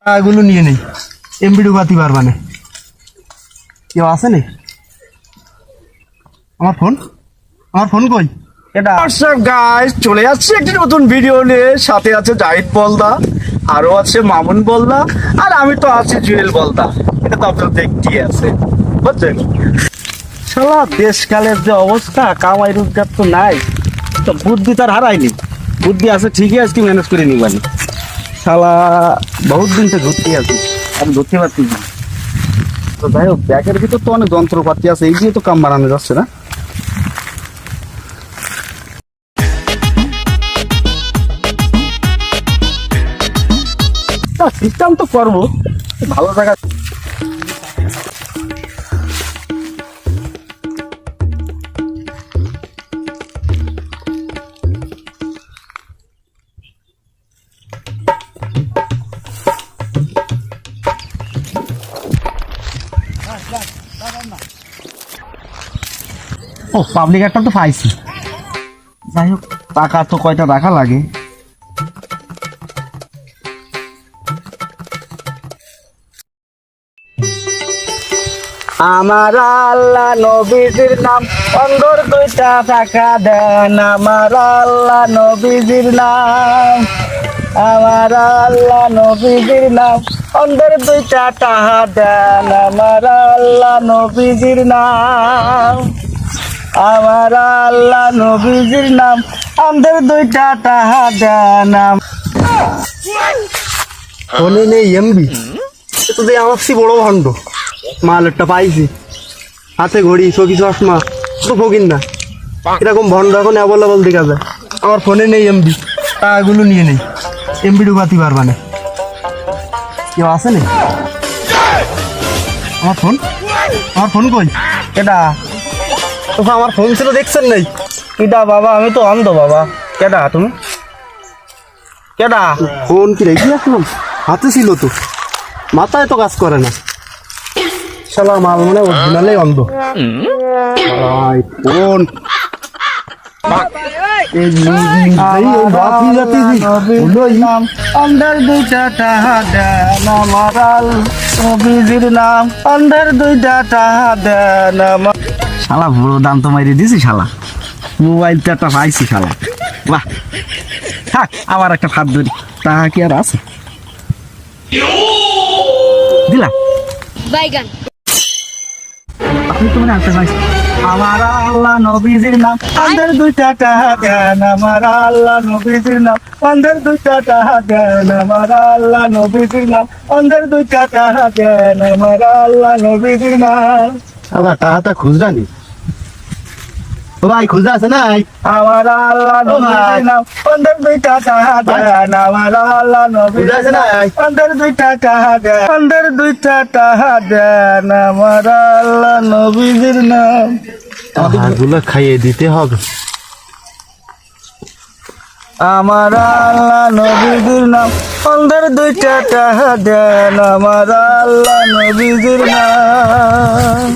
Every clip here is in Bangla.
এগুলো নিয়ে নেই, এমবি ঢুকাতে পারবা না। কেউ আছে নি? আমার ফোন কই? এটা গাইস চলে যাচ্ছে একটি নতুন ভিডিও নিয়ে। সাথে আছে জাহিদ বলদা, আরো আছে মামুন বলদা, আর আমি তো আছি জুয়েল বলদা। এটা তো আপনারা দেখতেই আছে, বুঝছেন? শালা দেশকালের যে অবস্থা, কামাই রোজগার তো নাই, তো বুদ্ধি তার হারায়নি। বুদ্ধি আছে ঠিকই, আজকে ম্যানেজ করে নিবানি। শালা বহুত দিন থেকে ঘুরতে আছি, আমি ধরতে পারছি না। তো যাই হোক, ব্যাগের ভিতর তো অনেক যন্ত্রপাতি আছে, এই দিয়ে তো কাম বানানো যাচ্ছে না। সিস্টেম তো করবো, ভালো জায়গা। ও পাবলিক একটা তো পাইছি। যাই হোক, টাকা তো কয়টা টাকা লাগে। আমার আল্লাহ নবীজির নাম, অন্ধর দুইটা টাকা দেন। আমার আল্লাহ নবীজির নাম, আমার আল্লাহ নবীজির নাম, অন্ধর দুইটা টাকা দেন। আমার আল্লাহ নবীজির নাম, আমার আল্লাহ নবীজির নাম, অন্ধর দুইটা টাকা দেন। ফোনে নেই এমবি, তো দিয়ে আমার সি বড় ভণ্ড। মাল একটা পাইছি, হাতে ঘড়ি, চকি চশমা, তো ফকির না। এরকম ভণ্ড এখন অ্যাভেলেবল দেখা যায়। আমার ফোনে নেই এমবি, টাকাগুলো নিয়ে নেই, এমবি ঢুকাতে পারবা না। কেউ আছে নি? আমার ফোন কই? এটা তো আমার ফোন ছিল, দেখছেন নাই? কিডা বাবা? আমি তো অন্ধ বাবা। কেডা তুমি? কেডা? ফোন কি রেখে আসলাম? হাতে ছিল তো, মাথায় তো কাজ করে না। শালা মাল মানে অরিজিনালেই অন্ধ। ফোন অন্ধের দুইটা টাকা দেন। আমার নবীজির নাম, অন্ধের দুইটা টাকা দেন। শালা বড় দাম তো মাইরে দিছি শালা। মোবাইলটা একটা পাইছি শালা, বাহ। থাক, আবার একটা ফাঁদ ধরি। টাকা কি আর আছে? দিলা বাইগান। আপনি তো মনে আনতে চাইছি। আমার আল্লাহ নবীজির নাম, অন্ধের দুইটা টাকা দেন। আমার আল্লাহ নবীজির নাম, অন্ধের দুইটা টাকা দেন। আমার আল্লাহ নবীজির নাম, অন্ধের দুইটা টাকা দেন। আমার আল্লাহ নবীজির নাম। শালা টাকাটা খুচরা নি? ও ভাই, খুচরা আছে নাই? আমার আল্লাহ নবীজির নাম, অন্ধের দুইটা টাকা দেন। আমার আল্লাহ নবীজির নাম, অন্ধের দুইটা টাকা দেন। অন্ধের দুইটা টাকা দেন। আমার আল্লাহ নবীজির নাম। টাকাগুলো খাইয়ে দিতে হবে। আমার আল্লাহ নবীজির নাম, অন্ধের দুইটা টাকা দেন। আমার আল্লাহ নবীজির নাম,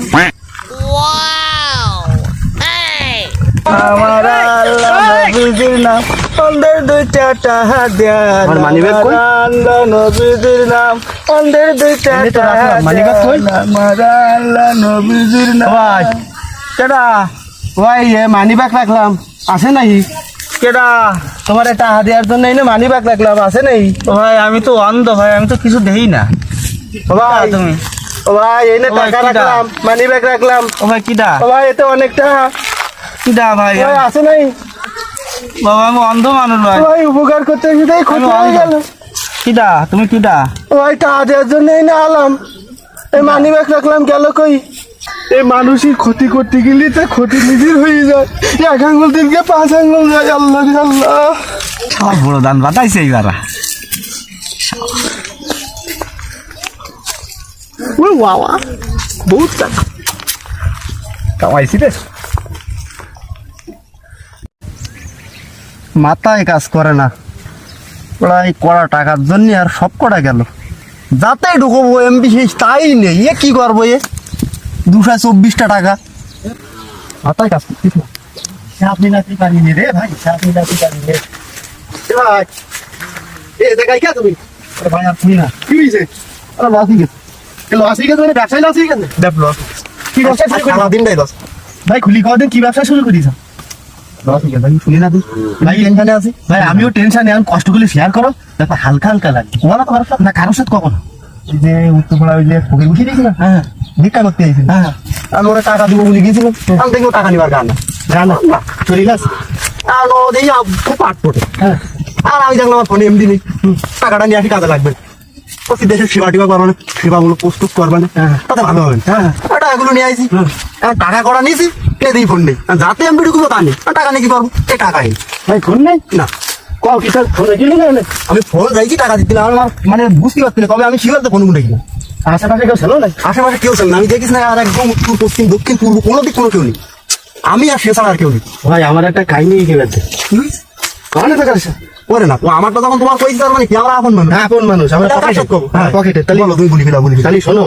আমার আল্লাহ নবীজির নাম, অন্ধের দুইটা টাকা দেন। আমার মানিব্যাগ কই? আল্লাহ নবীজির নাম, অন্ধের দুইটা এমনি তো টাকা রাখলাম, মানিব্যাগ কই? দেন। আমার আল্লাহ নবীজির নাম। ভাই, কেডা? ভাই মানি ব্যাগ রাখলাম, আছে নাই? কেডা? তোমার টাকা দেওয়ার জন্য এই মানি ব্যাগ রাখলাম, আছে নাই? ও ভাই, আমি তো অন্ধ ভাই, আমি তো কিছু দেই না। ও ভাই, তুমি ও ভাই, এই নে ও ভাই, টাকা কিডা? রাখলাম, মানি ব্যাগ রাখলাম। ও ভাই কিডা? ও ভাই, এতে অনেক টাকা। কিডা ভাই? ভাই আছে নাই? বাবা আমি অন্ধ মানুষ ভাই। ও ভাই, উপকার করতে এসে দেই ক্ষতি হয়ে গেল। কিডা? তুমি কিডা? ও ভাই, টাকা দেওয়ার জন্য এই না আলাম, এই মানি ব্যাগ রাখলাম, গেল কই? এই মানুষই ক্ষতি করতে গেলে তো ক্ষতি নিজের হয়ে যায়। এক আঙ্গুল দিনকে 5 আঙ্গুল যায়। আল্লাহ রে আল্লাহ। সব বড় দান বাতাইছে এইবার। ও বাবা, বহুত টাকা কামাইছি রে। মাথায় কাজ করে না, প্রায় কড়া টাকার জন্য আর সব কটা গেল। যাতে ঢুকবো এমবি শেষ, তাই নেই। এ কি করবো? 224টা টাকা মাথায় কাজ করছিস না। আপনি নাকি পারিনি রে ভাই, আপনি নাকি পারিনি। ভাই, এ জায়গায় কে তুমি? ভাই আর তুই না কি হয়েছে? আরে লস হয়ে গেছে লস হয়ে গেছে মানে ব্যবসায় লস হয়ে গেছে? দেখ লস কি ব্যবসা শুরু করিস? সারা দিনটাই লস ভাই খুলি কদিন কি ব্যবসা শুরু করিস? লস হয়ে গেছে আমি শুনি না তুই ভাই টেনশনে আছি ভাই আমিও টেনশনে, এখন কষ্ট করে শেয়ার করো, ব্যাপার হালকা হালকা লাগে। তোমার তো খারাপ না কারোর সাথে কখনো? এই যে উত্তরপাড়া ওই যে ফকির বসিয়ে দিয়েছিল হ্যাঁ ভিক্ষা করতে আইছিল হ্যাঁ আমি ওরা টাকা দিব বলে গিয়েছিলাম আমি দেখি ও টাকা নিবার গান না জানো চলে গেছে। আর ও দেখি খুব পাট পটে হ্যাঁ আর আমি দেখলাম আমার ফোনে এমডি নেই টাকাটা নিয়ে আসি কাজে লাগবে প্রতি দেশের সেবা টিবা করবে না সেবাগুলো প্রস্তুত করবে না তাতে ভালো হবে হ্যাঁ টাকাগুলো নিয়ে আইছি এখন টাকা করা নিয়েছি কে দিই ফোন নেই যাতে এমডি ঢুকবো তা নেই টাকা নিয়ে কি করবো এই টাকাই ভাই ফোন নেই না কও কি স্যার ফোন রেখে না? আমি ফোন রাইছি টাকা দিতে আমার মানে বুঝতে পারছি না তবে আমি শিওর ফোন গুলো কিনা আশেপাশে কেউ ছিল না? আশেপাশে কেউ ছিল না আমি দেখিস না আর একদম উত্তর পশ্চিম দক্ষিণ পূর্ব কোনো দিক কোনো কেউ নেই আমি আর সে ছাড়া আর কেউ নেই ভাই আমার একটা কাহিনী গেছে। কারণে তো কাছে করে না তো আমারটা তখন তোমার পয়সা মানে কি আমরা আপন মানুষ হ্যাঁ কোন মানুষ আমরা পকেটে পকেটে তাহলে বলো তুমি বলি ফেলা বলি তাহলে শোনো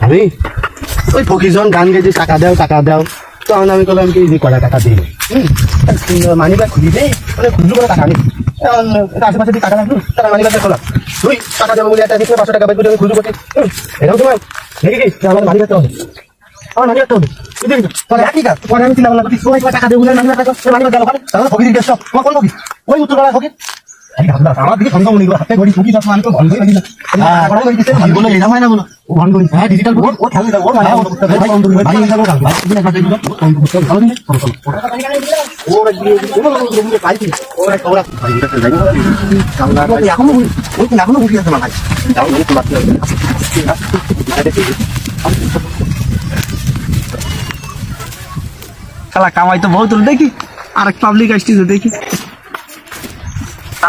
আমি ওই ফকির যখন গান গেছি টাকা দাও তখন আমি বললাম কি যে কটা টাকা দিই মানি ব্যাগ খুলি দেই মানে খুচরো করে টাকা নেই আশেপাশে দিয়ে টাকা রাখলো তারা মানি ব্যাগটা খোলা তুই টাকা দেবো বলে একটা দিচ্ছে 500 টাকা বের করে আমি খুচরো করছি এটাও তোমার দেখি কি আমার মানি ব্যাগটা হবে আমার মানি ব্যাগটা হবে পরে একই কাজ পরে আমি চিন্তা করলাম সবাই টাকা দেবো বলে মানি ব্যাগটা মানি ব্যাগ গেল তাহলে ফকির দেশ তোমার কোন ফকির ওই উত্তর পাড়া ফকির আমার দিকে সন্দেহ নেই হাতে ঘড়ি ফকির আমি তো বন্ধই রাখি না বলে এটা হয় না বলো ও বন্ধ করি হ্যাঁ ডিজিটাল ও খেলে ও মানে ভাই বন্ধ করি ভাই এটা বলো ভাই দিন কাটে দিলো ও রে পাইছি ওরা ভাই এটা যাই না এখনো ওই এখনো বুঝি আছে না ভাই যাও আমি তো বাকি শালা কামাই তো বহুত দেখি আরেক পাবলিক আসতেছে দেখি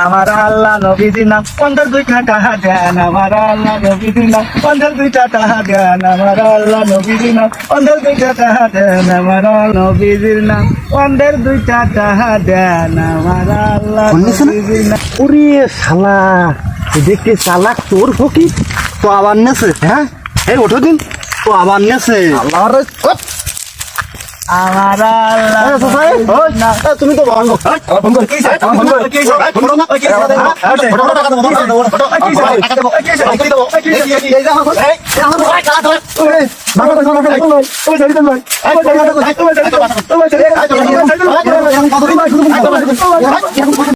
আমার আল্লাহ নবীজি নাম 52টা টাকা দেন আমার আল্লাহ নবীজি নাম 52টা টাকা দেন আমার আল্লাহ নবীজি নাম 52টা টাকা দেন আমার নবীজির নাম 52টা টাকা দেন আমার আল্লাহ নবীজির নাম। ওরে শালা দেখতে চালাক তোর ফকির তো আবার নেছে হ্যাঁ এই ওঠো দিন তো আবার নেছে আল্লাহর আমার আল্লাহ তুমি তো ভাঙো কি